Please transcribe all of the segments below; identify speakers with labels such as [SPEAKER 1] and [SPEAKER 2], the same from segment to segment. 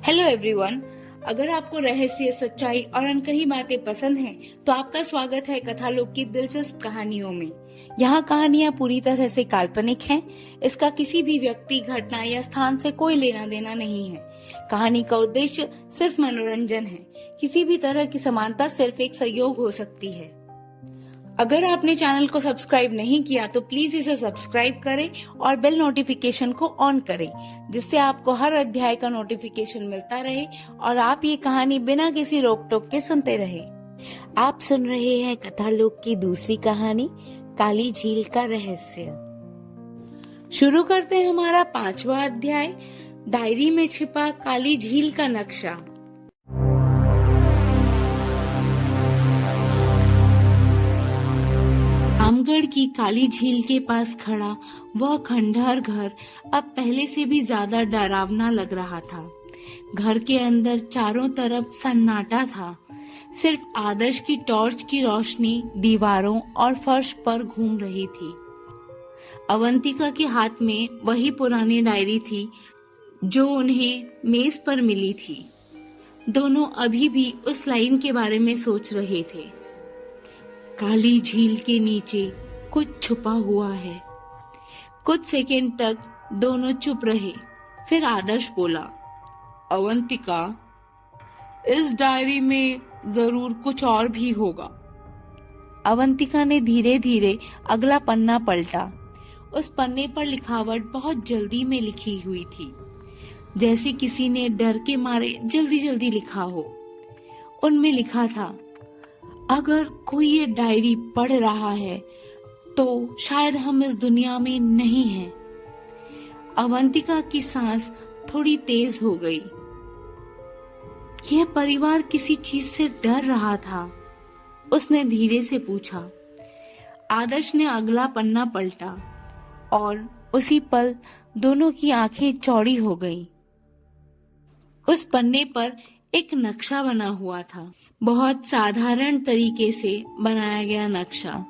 [SPEAKER 1] Hello everyone. अगर आपको रहस्य, सच्चाई और अनकही बातें पसंद हैं, तो आपका स्वागत है कथालोक की दिलचस्प कहानियों में। यहाँ कहानियाँ पूरी तरह से काल्पनिक हैं। इसका किसी भी व्यक्ति, घटना या स्थान से कोई लेना देना नहीं है। कहानी का उद्देश्य सिर्फ मनोरंजन है। किसी भी तरह की समानता सिर्फ एक सहयोग हो सकती है। अगर आपने चैनल को सब्सक्राइब नहीं किया तो प्लीज इसे सब्सक्राइब करें और बेल नोटिफिकेशन को ऑन करें, जिससे आपको हर अध्याय का नोटिफिकेशन मिलता रहे और आप ये कहानी बिना किसी रोक टोक के सुनते रहे। आप सुन रहे हैं कथालोक की दूसरी कहानी, काली झील का रहस्य। शुरू करते हैं हमारा 5वां अध्याय, डायरी में छिपा काली झील का नक्शा। रामगढ़ की काली झील के पास खड़ा वह खंडहर घर अब पहले से भी ज्यादा डरावना लग रहा था। घर के अंदर चारों तरफ सन्नाटा था। सिर्फ आदर्श की टॉर्च की रोशनी दीवारों और फर्श पर घूम रही थी। अवंतिका के हाथ में वही पुरानी डायरी थी जो उन्हें मेज पर मिली थी। दोनों अभी भी उस लाइन के बारे में सोच रहे थे, काली झील के नीचे कुछ छुपा हुआ है। कुछ सेकंड तक दोनों चुप रहे। फिर आदर्श बोला, अवंतिका, इस डायरी में जरूर कुछ और भी होगा। अवंतिका ने धीरे धीरे अगला पन्ना पलटा। उस पन्ने पर लिखावट बहुत जल्दी में लिखी हुई थी, जैसे किसी ने डर के मारे जल्दी जल्दी लिखा हो। उनमें लिखा था, अगर कोई ये डायरी पढ़ रहा है तो शायद हम इस दुनिया में नहीं हैं। अवंतिका की सांस थोड़ी तेज हो गई। यह परिवार किसी चीज से डर रहा था। उसने धीरे से पूछा। आदर्श ने अगला पन्ना पलटा और उसी पल दोनों की आंखें चौड़ी हो गईं। उस पन्ने पर एक नक्शा बना हुआ था। बहुत साधारण तरीके से बनाया गया नक्शा,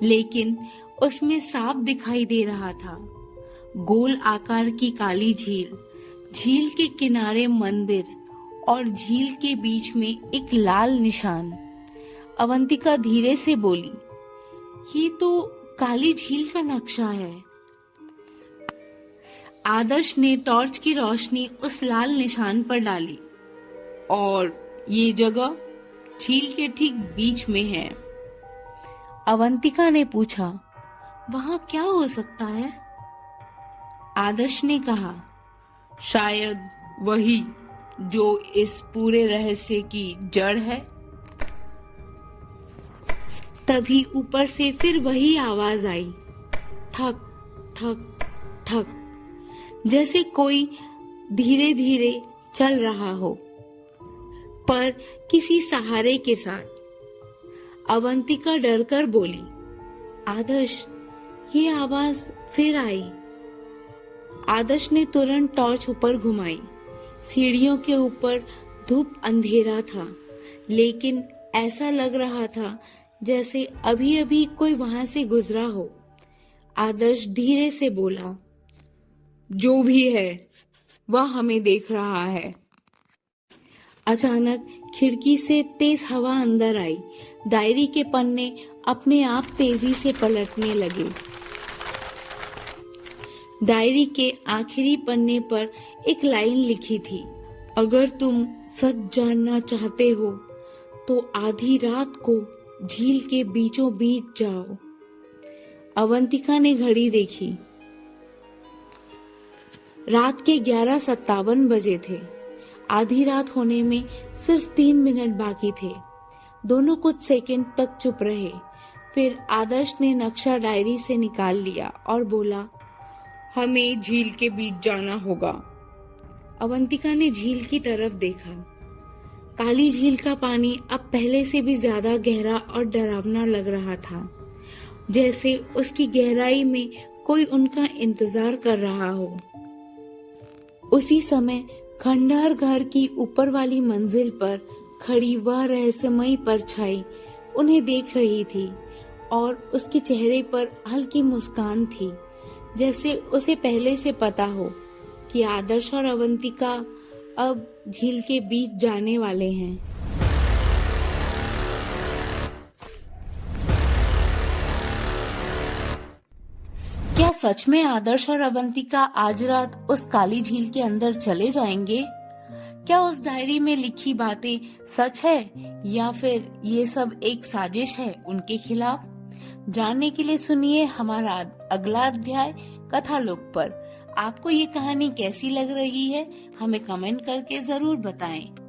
[SPEAKER 1] लेकिन उसमें साफ दिखाई दे रहा था। गोल आकार की काली झील, झील के किनारे मंदिर और झील के बीच में एक लाल निशान। अवंतिका धीरे से बोली, ये तो काली झील का नक्शा है। आदर्श ने टॉर्च की रोशनी उस लाल निशान पर डाली। और ये जगह झील के ठीक बीच में है। अवंतिका ने पूछा, वहां क्या हो सकता है? आदर्श ने कहा, शायद वही जो इस पूरे रहस्य की जड़ है। तभी ऊपर से फिर वही आवाज आई, ठक ठक ठक, जैसे कोई धीरे धीरे चल रहा हो, पर किसी सहारे के साथ। अवंतिका डरकर बोली, आदर्श, ये आवाज फिर आई। आदर्श ने तुरंत टॉर्च ऊपर घुमाई। सीढ़ियों के ऊपर धूप अंधेरा था, लेकिन ऐसा लग रहा था जैसे अभी अभी कोई वहां से गुजरा हो। आदर्श धीरे से बोला, जो भी है वह हमें देख रहा है। अचानक खिड़की से तेज हवा अंदर आई। डायरी के पन्ने अपने आप तेजी से पलटने लगे। डायरी के आखिरी पन्ने पर एक लाइन लिखी थी, अगर तुम सच जानना चाहते हो तो आधी रात को झील के बीचों बीच जाओ। अवंतिका ने घड़ी देखी। रात के 11:57 बजे थे। आधी रात होने में सिर्फ 3 मिनट बाकी थे। दोनों कुछ सेकंड तक चुप रहे। फिर आदर्श ने नक्शा डायरी से निकाल लिया और बोला, हमें झील के बीच जाना होगा। अवंतिका ने झील की तरफ देखा। काली झील का पानी अब पहले से भी ज्यादा गहरा और डरावना लग रहा था, जैसे उसकी गहराई में कोई उनका इंतजार कर रहा हो। उसी समय खंडहर घर की ऊपर वाली मंजिल पर खड़ी वह रहस्यमयी परछाई उन्हें देख रही थी और उसके चेहरे पर हल्की मुस्कान थी, जैसे उसे पहले से पता हो कि आदर्श और अवंतिका अब झील के बीच जाने वाले हैं। क्या सच में आदर्श और अवंतिका आज रात उस काली झील के अंदर चले जाएंगे? क्या उस डायरी में लिखी बातें सच है या फिर ये सब एक साजिश है उनके खिलाफ? जानने के लिए सुनिए हमारा अगला अध्याय कथालोक पर। आपको ये कहानी कैसी लग रही है हमें कमेंट करके जरूर बताएं।